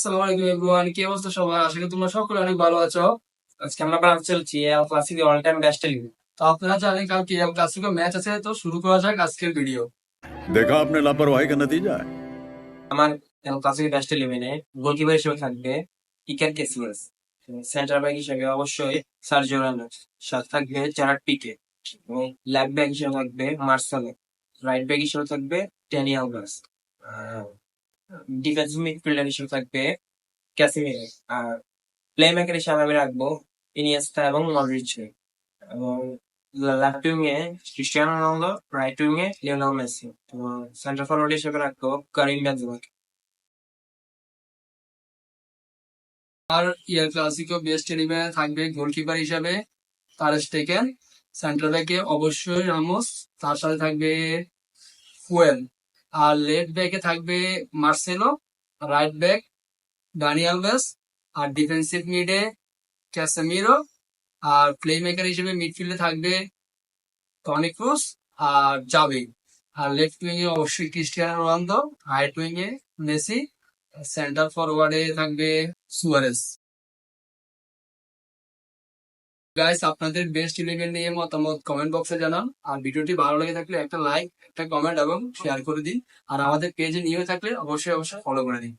আসসালামু আলাইকুম এভরিওয়ান, কি অবস্থা সবার? আশা করি তোমরা সকলে অনেক ভালো আছো। আজকে আমরা বানাতে চলছি এল ক্লাসিকের অল টাইম বেস্ট এলিভেন। তো আপনারা জানেন কালকে এল ক্লাসিকের ম্যাচ আছে, তো শুরু করা যাক আজকের ভিডিও। देखा आपने लापरवाही का नतीजा है। আমার এল ক্লাসিকের বেস্ট ইলেভেনে গোলকিপার হিসেবে থাকবে ইকার ক্যাসিয়াস, সেন্টার ব্যাক হিসেবে অবশ্যই সার্জিও রামোস, সাথে থাকবে জেরার্ড পিকে, এবং লেফট ব্যাক হিসেবে থাকবে মার্সেলো, রাইট ব্যাক হিসেবে থাকবে ড্যানি আলভেস, ডিফেন্সিভ মিডফিল্ডার হিসেবে থাকবে ক্যাসিমিরো, আর প্লে মেকার হিসেবে আমি রাখবো ইনিয়েস্তা এবং মডরিচ, এবং লেফট উইং এ ক্রিস্টিয়ানো রোনালদো, রাইট উইং এ লিওনেল মেসি, এবং সেন্টার ফরওয়ার্ড হিসেবে রাখবো কারিম বেনজেমা। আর ইয়ার ক্লাসিকো বেস্ট ইলেভেনে থাকবে গোলকিপার হিসাবে তার স্টেকেন, সেন্টার ব্যাকে অবশ্যই রামোস, তার সাথে থাকবে ফুয়েল, আর লেফট ব্যাকে থাকবে মার্সেলো, রাইট ব্যাক ডানি আলভেস, আর ডিফেন্সিভ মিডে ক্যাসেমিরো, আর প্লে মেকার হিসেবে মিডফিল্ডে থাকবে টনি ক্রুস আর জাভি, আর লেফট উইং এ অবশ্যই ক্রিস্টিয়ানো রোনালদো, রাইট উইং এ মেসি, সেন্টার ফরওয়ার্ডে থাকবে সুয়ারেস। গাইস, আপনাদের বেস্ট ইলেভেন নিয়ে মতামত কমেন্ট বক্সে জানান, আর ভিডিওটি ভালো লেগে থাকলে একটা লাইক, একটা কমেন্ট এবং শেয়ার করে দিন, আর আমাদের পেজে নিয়ে থাকলে অবশ্যই অবশ্যই ফলো করে দিন।